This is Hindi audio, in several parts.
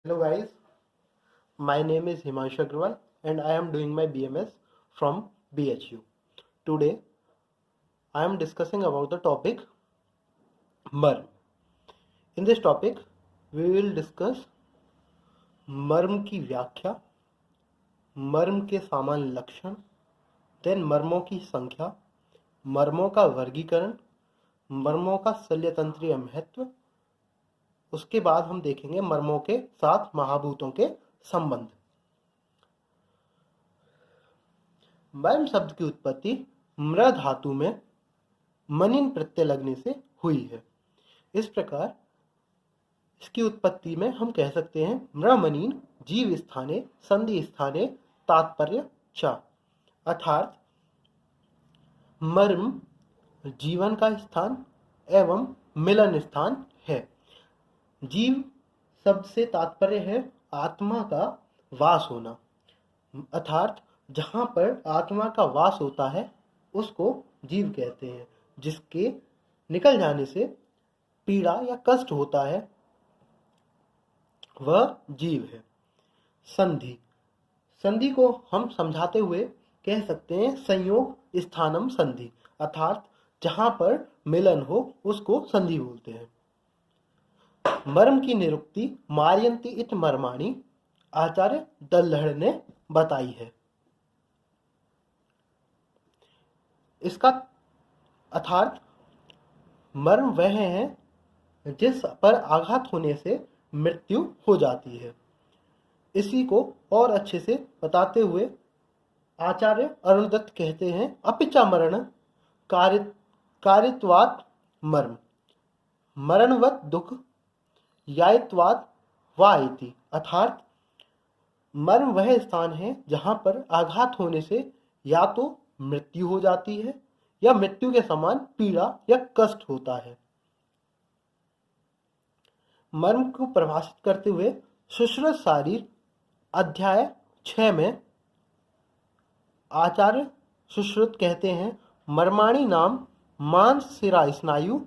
Hello guys, my name is Himanshu Agrawal and I am doing my BMS from BHU. Today I am discussing about the topic मर्म. In this topic we will discuss मर्म की व्याख्या, मर्म के सामान्य लक्षण, देन मर्मों की संख्या, मर्मों का वर्गीकरण, मर्मों का शल्यतंत्रीय महत्व. उसके बाद हम देखेंगे मर्मों के साथ महाभूतों के संबंध. मर्म शब्द की उत्पत्ति म्र धातु में मनिन प्रत्यय लगने से हुई है. इस प्रकार इसकी उत्पत्ति में हम कह सकते हैं म्रमनीन जीव स्थाने संधि स्थाने तात्पर्य च, अर्थात मर्म जीवन का स्थान एवं मिलन स्थान है. जीव शब्द से तात्पर्य है आत्मा का वास होना, अर्थात जहाँ पर आत्मा का वास होता है उसको जीव कहते हैं. जिसके निकल जाने से पीड़ा या कष्ट होता है वह जीव है. संधि, संधि को हम समझाते हुए कह सकते हैं संयोग स्थानम संधि, अर्थात जहाँ पर मिलन हो उसको संधि बोलते हैं. मर्म की निरुक्ति मार्यन्ति इत मर्माणि आचार्य दल्लड़ ने बताई है. इसका अर्थात मर्म वह है जिस पर आघात होने से मृत्यु हो जाती है. इसी को और अच्छे से बताते हुए आचार्य अरुणदत्त कहते हैं अपिचा मरण कारित्वात् मर्म, मरणवत दुख यायत्वाद वा इति, अर्थात मर्म वह स्थान है जहां पर आघात होने से या तो मृत्यु हो जाती है या मृत्यु के समान पीड़ा या कष्ट होता है. मर्म को परिभाषित करते हुए सुश्रुत शारीर अध्याय 6 में आचार्य सुश्रुत कहते हैं मर्माणि नाम मांस शिरा स्नायु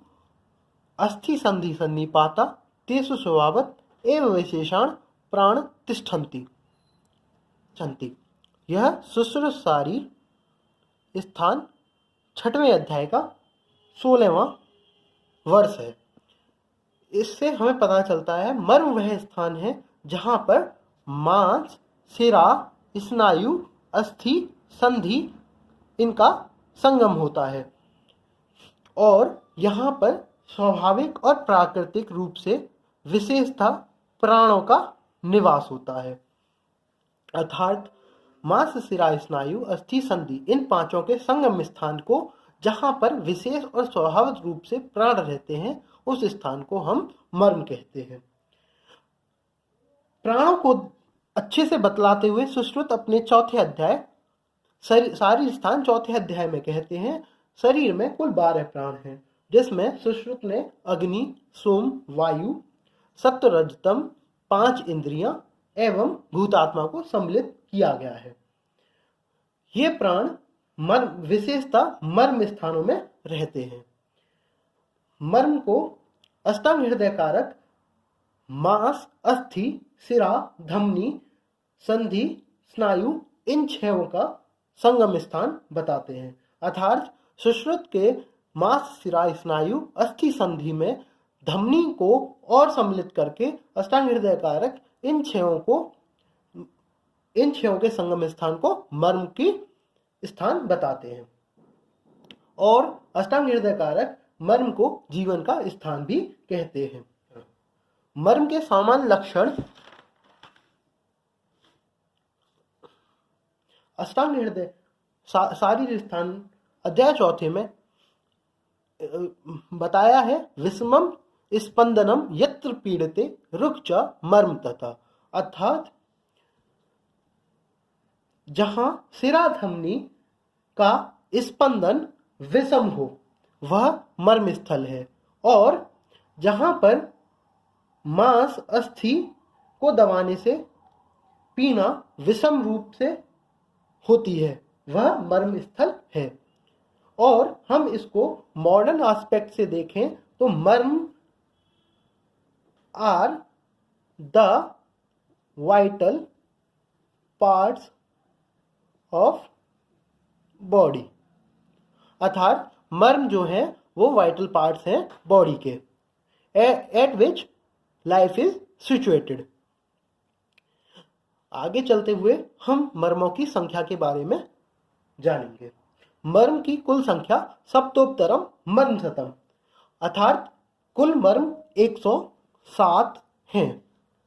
अस्थि संधि सन्निपाता तेषु स्वभावत एवं विशेषण प्राण तिष्ठन्ति. यह सुश्रुत शारीर स्थान 6वें अध्याय का 16वां वर्ष है. इससे हमें पता चलता है मर्म वह स्थान है जहां पर मांस शिरा स्नायु अस्थि संधि इनका संगम होता है और यहाँ पर स्वाभाविक और प्राकृतिक रूप से विशेषतः प्राणों का निवास होता है. अर्थात मांस शिरा स्नायु अस्थि संधि इन पांचों के संगम स्थान को जहां पर विशेष और स्वाभाविक रूप से प्राण रहते हैं उस स्थान को हम मर्म कहते हैं. प्राणों को अच्छे से बतलाते हुए सुश्रुत अपने चौथे अध्याय शारीर स्थान चौथे अध्याय में कहते हैं शरीर में कुल 12 प्राण हैं, जिसमें सुश्रुत ने अग्नि सोम वायु सत्व रजतम 5 इंद्रियां एवं भूतात्मा को सम्मिलित किया गया है. ये प्राण मर्म विशेषतः मर्म स्थानों में रहते हैं. मर्म को अष्टांग हृदय कारक मांस अस्थि शिरा धमनी संधि स्नायु इन 6 का संगम स्थान बताते हैं. अर्थात सुश्रुत के मांस शिरा स्नायु अस्थि संधि में धमनी को और सम्मिलित करके अष्टांग हृदय कारक इन 6 के संगम स्थान को मर्म की स्थान बताते हैं और अष्टांग हृदय कारक मर्म को जीवन का स्थान भी कहते हैं. मर्म के सामान्य लक्षण अष्टांग हृदय शारीर स्थान अध्याय 4 में बताया है विषमम स्पंदनम यत्र पीड़ते रुक च मर्म तथा, अर्थात जहां शिरा धमनी का स्पंदन विषम हो वह मर्म स्थल है और जहां पर मांस अस्थि को दबाने से पीना विषम रूप से होती है वह मर्म स्थल है. और हम इसको मॉडर्न एस्पेक्ट से देखें तो मर्म are the vital parts of body, अर्थात मर्म जो है वो वाइटल पार्ट्स हैं बॉडी के, at which life is situated. आगे चलते हुए हम मर्मों की संख्या के बारे में जानेंगे। मर्म की कुल संख्या सप्तोत्तरम मर्म शतम, अर्थात कुल मर्म 107 हैं,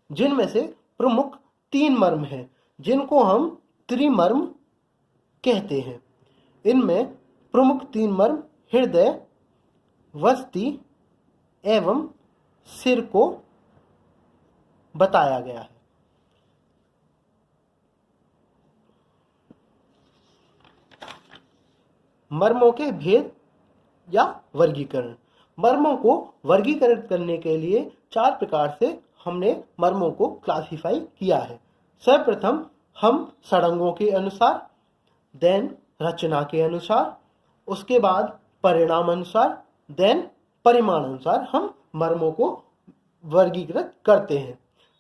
जिनमें से प्रमुख 3 मर्म हैं जिनको हम त्रिमर्म कहते हैं। इनमें प्रमुख 3 मर्म हृदय, वस्ति एवं सिर को बताया गया है। मर्मों के भेद या वर्गीकरण। मर्मों को वर्गीकृत करने के लिए 4 प्रकार से हमने मर्मों को क्लासिफाई किया है। सर्वप्रथम हम षडंगों के अनुसार, देन रचना के अनुसार, उसके बाद परिणाम अनुसार, देन परिमाण अनुसार हम मर्मों को वर्गीकृत करते हैं।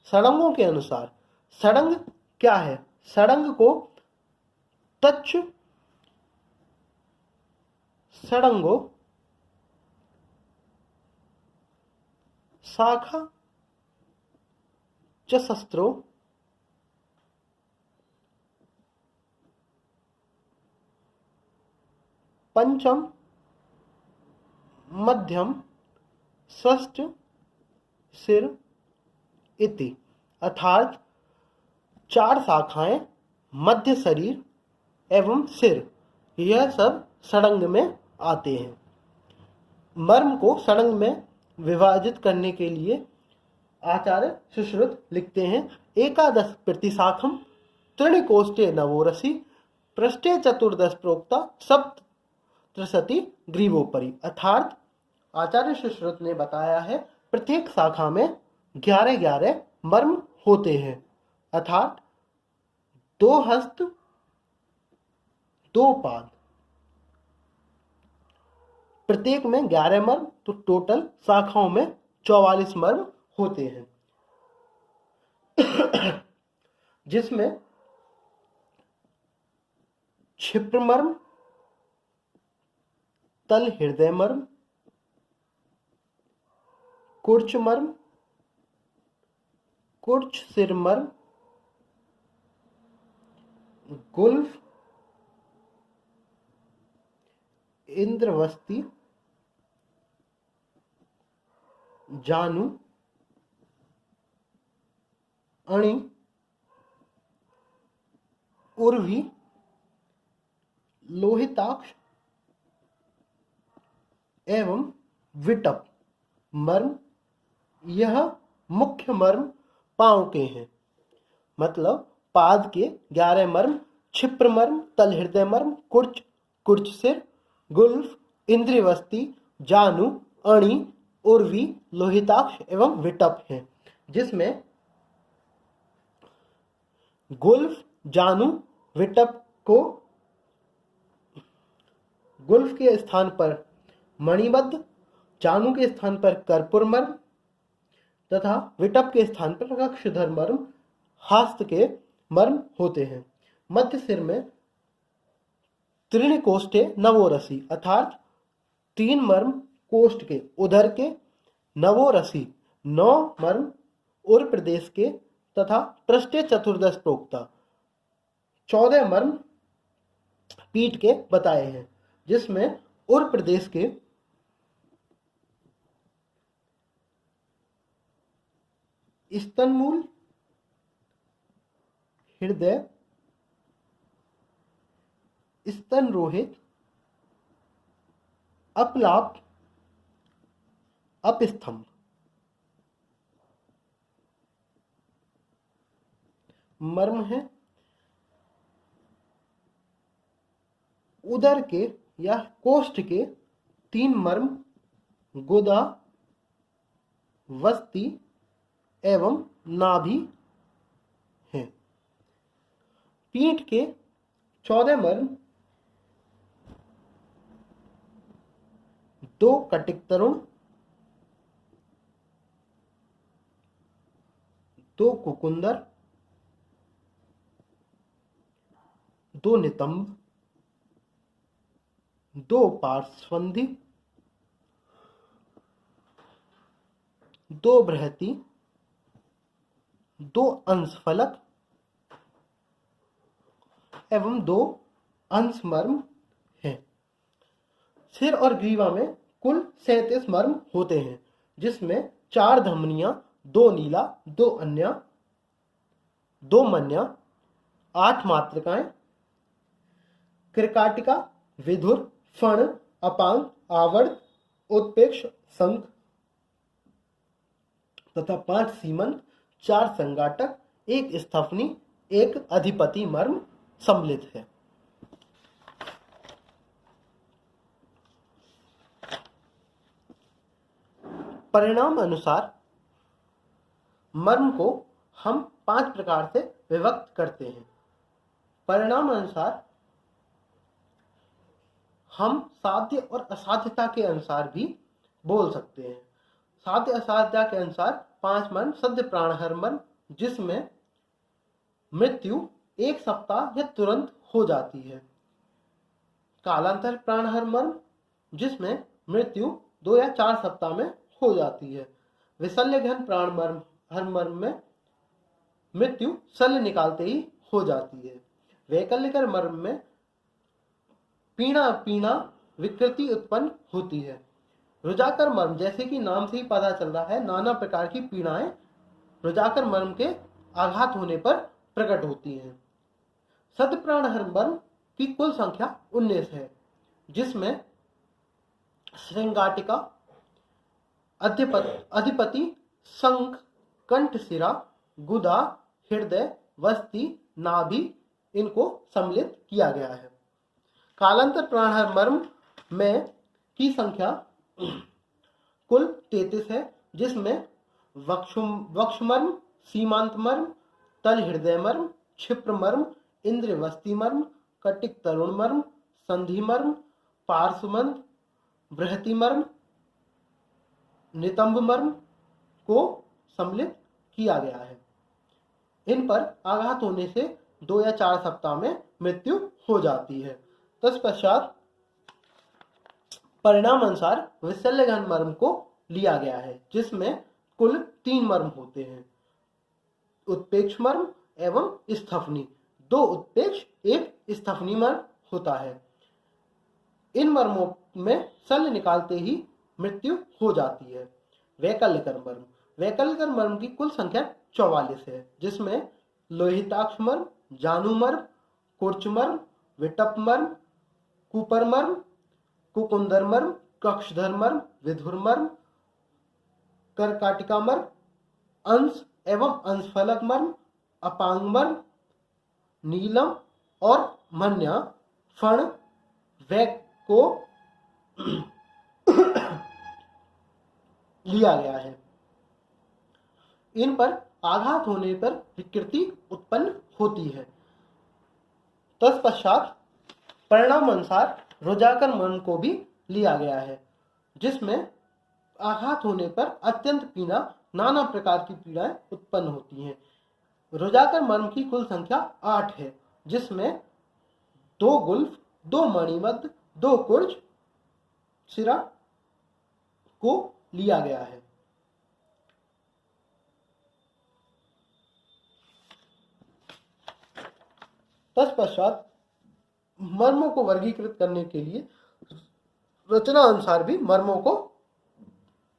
षडंगों के अनुसार, षडंग क्या है? षडंग को तच्च षडंगो शाखा च शस्त्रो पंचम मध्यम षष्ठ सिर इति, अर्थात 4 शाखाएं, मध्य शरीर एवं सिर, यह सब षडंग में आते हैं। मर्म को षडंग में विभाजित करने के लिए आचार्य सुश्रुत लिखते हैं, एकादश प्रतिशाखम त्रिणिकोष्ठे नवोरसी पृष्ठे चतुर्दश प्रोक्ता सप्तशती ग्रीवोपरि, अर्थात आचार्य सुश्रुत ने बताया है प्रत्येक शाखा में 11-11 मर्म होते हैं, अर्थात 2 हस्त 2 पाद, प्रत्येक में 11 मर्म, तो टोटल शाखाओं में 44 मर्म होते हैं, जिसमें क्षिप्र मर्म, तल हृदय मर्म, कुर्च मर्म, कुर्च सिर मर्म, गुल्फ, इंद्रवस्ती, जानु, अणि, उर्वी, लोहिताक्ष एवं विटप मर्म, यह मुख्य मर्म पांव के हैं। मतलब पाद के 11 मर्म क्षिप्र मर्म, तल हृदय मर्म, कुर्च, कुर्च सिर, गुल्फ, इंद्रियवस्ती, जानु, अणि, उर्वी, लोहिताक्ष एवं विटप हैं, जिसमें गुल्फ, जानु, विटप को गुल्फ के स्थान पर मणिबद्ध, जानु के स्थान पर कर्पूर मर्म तथा विटप के स्थान पर रक्षधर मर्म, हास्त के मर्म होते हैं। मध्य सिर में त्रिणिकोष्ठे नवोरसी, अर्थात 3 मर्म कोष्ठ के, उदर के, नवोरसी 9 मर्म उर प्रदेश के तथा पृष्ठे चतुर्दश प्रोक्ता 14 मर्म पीठ के बताए हैं, जिसमें उर प्रदेश के स्तनमूल, हृदय, स्तन रोहित, अपलाप, अपस्तंभ मर्म है। उदर के या कोष्ठ के 3 मर्म गुदा, वस्ती एवं नाभि हैं। पीठ के 14 मर्म 2 कटिक तरुण, 2 कुकुंदर, दो नितंब, दो पार्श्वंधी, दो बृहति, दो अंशफलक एवं दो अंशमर्म हैं। सिर और ग्रीवा में कुल 37 मर्म होते हैं, जिसमें 4 धमनियां, 2 नीला, 2 अन्य, 2 मन्या, 8 मातृकाएं, कृकाटिका, विधुर, फण, अपांग, आवर्त, उत्प्रेक्ष, शंख तथा 5 सीमंत, 4 संगाटक, 1 स्थफनी, 1 अधिपति मर्म सम्मिलित है। परिणाम अनुसार मर्म को हम 5 प्रकार से विभक्त करते हैं। परिणाम अनुसार हम साध्य और असाध्यता के अनुसार भी बोल सकते हैं। साध्य असाध्यता के अनुसार 5 मर्म सद्य प्राणहर मर्म, जिसमें मृत्यु 1 सप्ताह या तुरंत हो जाती है। कालांतर प्राणहर मर्म, जिसमें मृत्यु 2 या 4 सप्ताह में हो जाती है। विशल्य घन प्राण मर्म हर मर्म में मृत्यु शल्य निकालते ही हो जाती है। वैकल्यकर मर्म में पीड़ा पीड़ा विकृति उत्पन्न होती है। रुजाकर मर्म, जैसे कि नाम से ही पता चल रहा है, नाना प्रकार की पीड़ाएं रुजाकर मर्म के आघात होने पर प्रकट होती हैं। सद्य प्राणहर मर्म की कुल संख्या 19 है, जिसमें श्रृंगाटिका, अधिपति, शंख, कंठशिरा, गुदा, हृदय, वस्ती, नाभि इनको सम्मिलित किया गया है। कालांतर प्राणहर मर्म में की संख्या कुल 33 है, जिसमें वक्षमर्म, सीमांत मर्म, तल हृदय मर्म, क्षिप्र मर्म, इंद्र वस्ती मर्म, कटिक तरुण मर्म, संधि मर्म, पार्श्वमर्म, बृहति मर्म, नितंब मर्म को सम्मिलित किया गया है। इन पर आघात होने से 2 या 4 सप्ताह में मृत्यु हो जाती है। तत्पश्चात परिणाम अनुसार विशल्य घन मर्म को लिया गया है, जिसमें कुल 3 मर्म होते हैं। उत्प्रेक्ष मर्म एवं स्थफनी, 2 उत्प्रेक्ष 1 स्थफनी मर्म होता है। इन मर्मों में शल्य निकालते ही मृत्यु हो जाती है। वैकल्यकर मर्म, वैकल्यकर मर्म की कुल संख्या 44 है, जिसमें लोहिताक्ष मर्म, जानु मर्म, कुर्च मर्म, विटप मर्म, कुपर मर्म, कुकुंदर मर्म, कक्षधर मर्म, विधुर मर्म, करकाटिका मर्म, अंश एवं अंशफलक मर्म, अपांग मर्म, नीलम और मन्या, फण, वैक को लिया गया है। इन पर आघात होने पर विकृति उत्पन्न होती है। तत्पश्चात परिणाम अनुसार रुजाकर मर्म को भी लिया गया है, जिसमें आघात होने पर अत्यंत पीड़ा, नाना प्रकार की पीड़ाएं उत्पन्न होती हैं। रुजाकर मर्म की कुल संख्या 8 है, जिसमें 2 गुल्फ, 2 मणिमध्य, 2 कुर्ज सिरा को लिया गया है। तत्पश्चात मर्मों को वर्गीकृत करने के लिए रचना अनुसार भी मर्मों को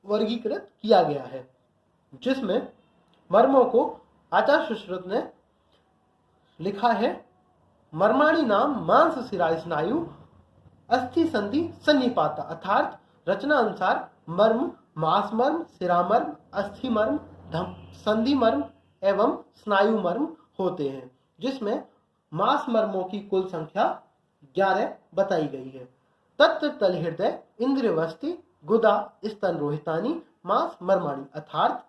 वर्गीकृत किया गया है, जिसमें मर्मों को आचार्य सुश्रुत ने लिखा है। मर्माणी नाम मांस शिरा स्नायु अस्थि संधि सन्निपाता, अर्थात रचना अनुसार मर्म मांस मर्म, शिरा मर्म, अस्थि मर्म, संधि मर्म एवं स्नायु मर्म होते हैं, जिसमें मांस मर्मों की कुल संख्या 11 बताई गई है। तत्र तल हृदय, इंद्रिय वस्ती, गुदा, स्तन रोहितानी, मांस मर्माणी, अर्थात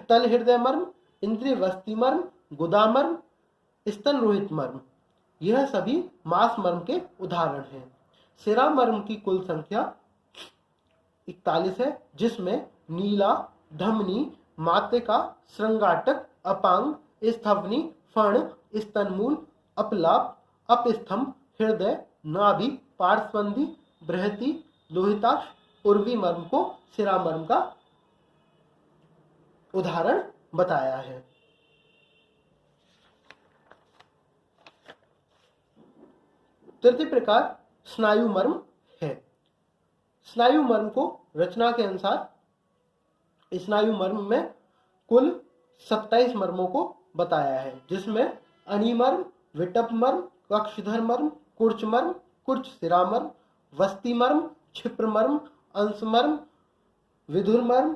तल हृदय मर्म, इंद्रिय वस्ती मर्म, गुदा मर्म, स्तन रोहित मर्म, यह सभी मांस मर्म के उदाहरण हैं। शिरा मर्म की कुल संख्या 41 है, जिसमें नीला, धमनी, मातृका, श्रृंगाटक, अपांग, स्थवनी, फण, स्तनमूल, अपलाप, अपस्थम, हृदय, नाभि, पार्श्वसंधि, बृहति, लोहिताक्ष, उर्वी मर्म को सिरा मर्म का उदाहरण बताया है। तृतीय प्रकार स्नायु मर्म है। स्नायु मर्म को रचना के अनुसार स्नायु मर्म में कुल 27 मर्मों को बताया है, जिसमें अणिमर्म, विटप मर्म, कक्षधर मर्म, कुर्च मर्म, कुर्च सिरा मर्म, वस्ती मर्म, क्षिप्र मर्म, अंश मर्म, विधुर मर्म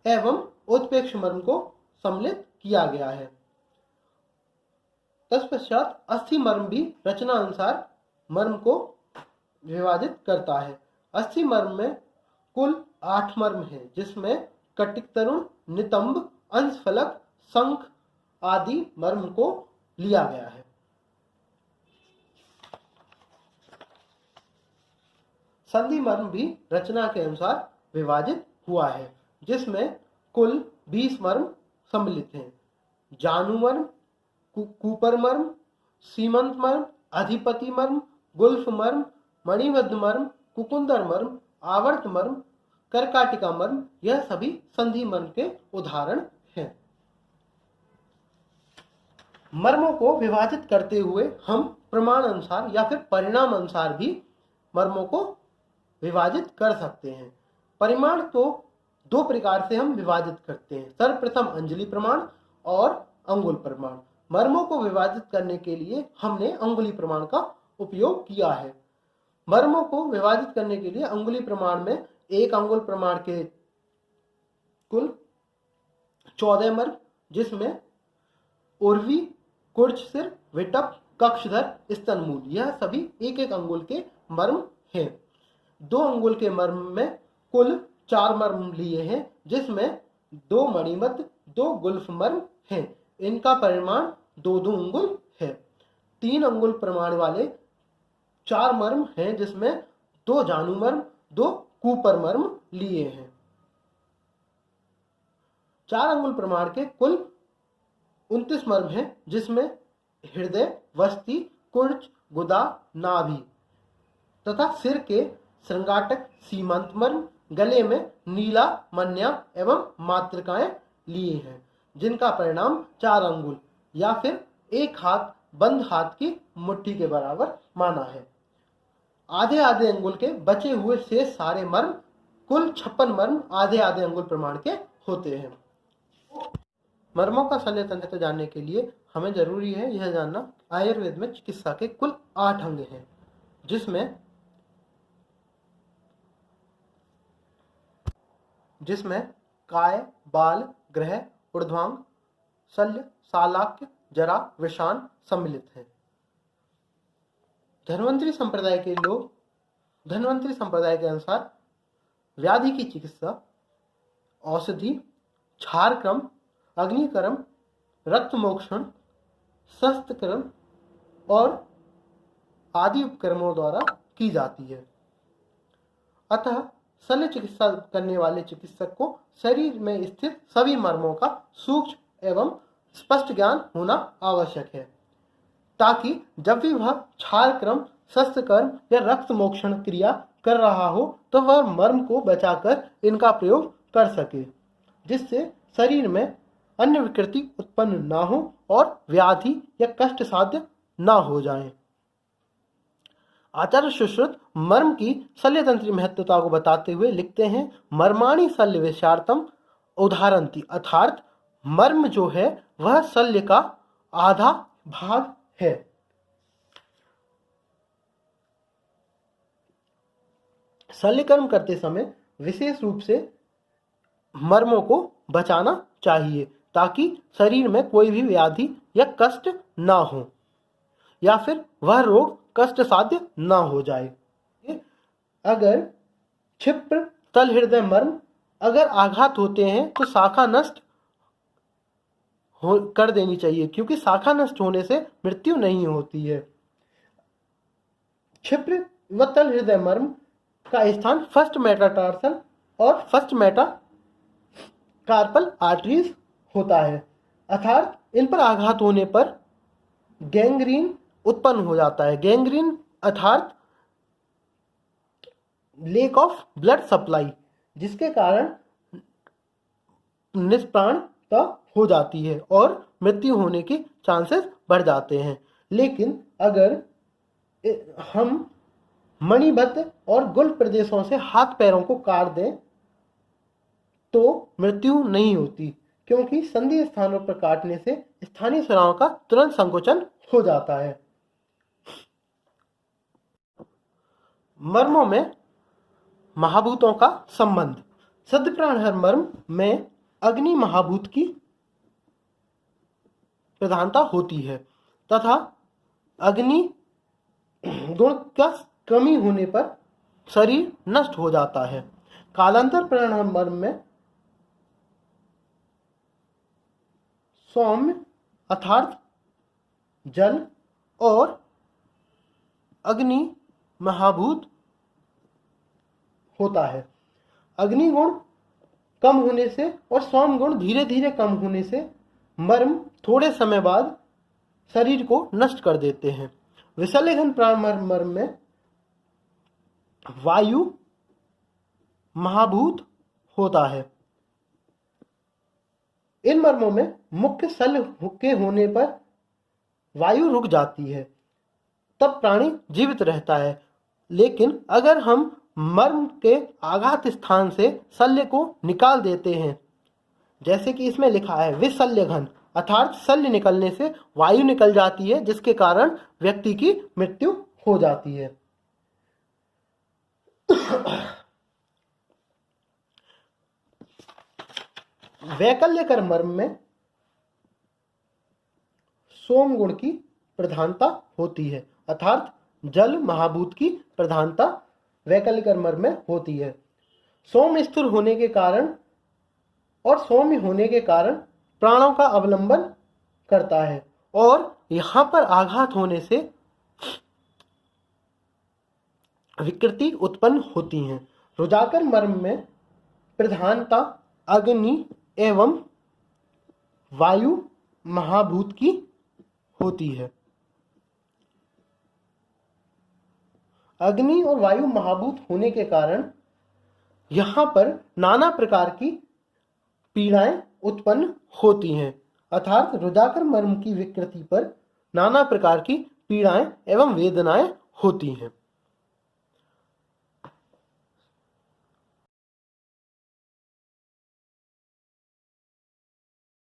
एवं उत्प्रेक्ष मर्म को सम्मिलित किया गया है। तत्पश्चात अस्थि मर्म भी रचना अनुसार मर्म को विभाजित करता है। अस्थि मर्म में कुल 8 मर्म हैं, जिसमें कटिक तरुण, नितंब, अंशफलक, शंख आदि मर्म को लिया गया है। संधि मर्म भी रचना के अनुसार विभाजित हुआ है, जिसमें कुल 20 मर्म सम्मिलित हैं। जानु मर्म, कूपर मर्म, सीमंत मर्म, अधिपति मर्म, गुल्फ मर्म, मणिबद्ध मर्म, कुकुंदर मर्म, आवर्त मर्म, कर्काटिका मर्म, यह सभी संधि मर्म के उदाहरण हैं। मर्मों को विभाजित करते हुए हम प्रमाण अनुसार या फिर परिणाम अनुसार भी मर्मों को विभाजित कर सकते हैं। परिमाण तो 2 प्रकार से हम विभाजित करते हैं, सर्वप्रथम अंजलि प्रमाण और अंगुल प्रमाण। मर्मों को विभाजित करने के लिए हमने अंगुली प्रमाण का उपयोग किया है। मर्मों को विभाजित करने के लिए अंगुली प्रमाण में एक अंगुल प्रमाण के कुल 14 मर्म, जिसमें उर्वी, कुर्च सिर, विटप, कक्षधर, स्तनमूल, यह सभी एक एक अंगुल के मर्म हैं। 2 अंगुल के मर्म में कुल 4 मर्म लिए हैं, जिसमें 2 मणिबद्ध, 2 गुल्फ मर्म हैं। इनका परिमाण 2-2 अंगुल है। 3 अंगुल प्रमाण वाले 4 मर्म हैं, जिसमें 2 जानु मर्म, 2 कूपर मर्म लिए हैं। 4 अंगुल प्रमाण के कुल 29 मर्म हैं, जिसमें हृदय, वस्ती, कुर्च, गुदा, नाभि तथा सिर के श्रृंगाटक सीमंत मर्म, गले में नीला, मन्या एवं मातृकाएं लिए हैं, जिनका परिणाम 4 अंगुल या फिर एक हाथ बंद हाथ की मुट्ठी के बराबर माना है। आधे आधे अंगुल के बचे हुए शेष सारे मर्म, कुल 56 मर्म आधे आधे अंगुल प्रमाण के होते हैं। मर्मों का शल्य तंत्र जानने के लिए हमें जरूरी है यह जानना आयुर्वेद में चिकित्सा के कुल 8 अंग हैं, जिसमें काय, बाल, ग्रह, ऊर्ध्वांग, शल्य, शालाक्य, जरा, विषाण सम्मिलित हैं। धन्वंतरी संप्रदाय के अनुसार व्याधि की चिकित्सा औषधि, क्षारक्रम, अग्निकर्म, रक्तमोक्षण, शस्त्रक्रम और आदि उपक्रमों द्वारा की जाती है। अतः शल्य चिकित्सा करने वाले चिकित्सक को शरीर में स्थित सभी मर्मों का सूक्ष्म एवं स्पष्ट ज्ञान होना आवश्यक है, ताकि जब भी वह क्षारक्रम, शस्त्रकर्म या रक्त मोक्षण क्रिया कर रहा हो तो वह मर्म को बचाकर इनका प्रयोग कर सके, जिससे शरीर में अन्य विकृति उत्पन्न ना हो और व्याधि या कष्ट साध्य ना हो जाए। आचार्य सुश्रुत मर्म की शल्यतंत्री महत्वता को बताते हुए लिखते हैं, मर्माणि शल्य विषयार्थम उदाहरन्ति, अर्थात मर्म जो है वह शल्य का आधा भाग है। शल्यकर्म करते समय विशेष रूप से मर्मों को बचाना चाहिए, ताकि शरीर में कोई भी व्याधि या कष्ट ना हो या फिर वह रोग कष्ट साध्य ना हो जाए। अगर क्षिप्र, तल हृदय मर्म अगर आघात होते हैं तो शाखा नष्ट कर देनी चाहिए, क्योंकि शाखा नष्ट होने से मृत्यु नहीं होती है। क्षिप्र व तल हृदय मर्म का स्थान फर्स्ट मेटाटार्सल और फर्स्ट मेटाकार्पल आर्टरीज होता है। अर्थात इन पर आघात होने पर गैंग्रीन उत्पन्न हो जाता है। गैंग्रीन अर्थात लेक ऑफ ब्लड सप्लाई, जिसके कारण निष्प्राणता हो जाती है और मृत्यु होने की चांसेस बढ़ जाते हैं। लेकिन अगर हम मणिबद्ध और गुल्फ प्रदेशों से हाथ पैरों को काट दें तो मृत्यु नहीं होती, क्योंकि संधि स्थानों पर काटने से स्थानीय स्राव का तुरंत संकोचन हो जाता है। मर्मों में महाभूतों का संबंध। सद्यप्राणहर मर्म में अग्नि महाभूत की प्रधानता होती है तथा अग्नि गुण का कमी होने पर शरीर नष्ट हो जाता है। कालांतर प्राणहर मर्म में सौम्य अर्थात जल और अग्नि महाभूत होता है। अग्नि गुण कम होने से और सौम्य गुण धीरे धीरे कम होने से मर्म थोड़े समय बाद शरीर को नष्ट कर देते हैं। विशल्यघन प्राण मर्म में वायु महाभूत होता है। इन मर्मों में मुख्य शल्य के होने पर वायु रुक जाती है, तब प्राणी जीवित रहता है। लेकिन अगर हम मर्म के आघात स्थान से शल्य को निकाल देते हैं, जैसे कि इसमें लिखा है विशल्यघन, अर्थात शल्य निकलने से वायु निकल जाती है, जिसके कारण व्यक्ति की मृत्यु हो जाती है। वैकल्यकर मर्म में सोम गुण की प्रधानता होती है, अर्थात जल महाभूत की प्रधानता वैकल्यकर मर्म में होती है। सोम स्थिर होने के कारण और सौम्य होने के कारण प्राणों का अवलंबन करता है और यहां पर आघात होने से विकृति उत्पन्न होती हैं। रुजाकर मर्म में प्रधानता अग्नि एवं वायु महाभूत की होती है। अग्नि और वायु महाभूत होने के कारण यहां पर नाना प्रकार की पीड़ाएं उत्पन्न होती हैं, अर्थात रुजाकर मर्म की विकृति पर नाना प्रकार की पीड़ाएं एवं वेदनाएं होती हैं।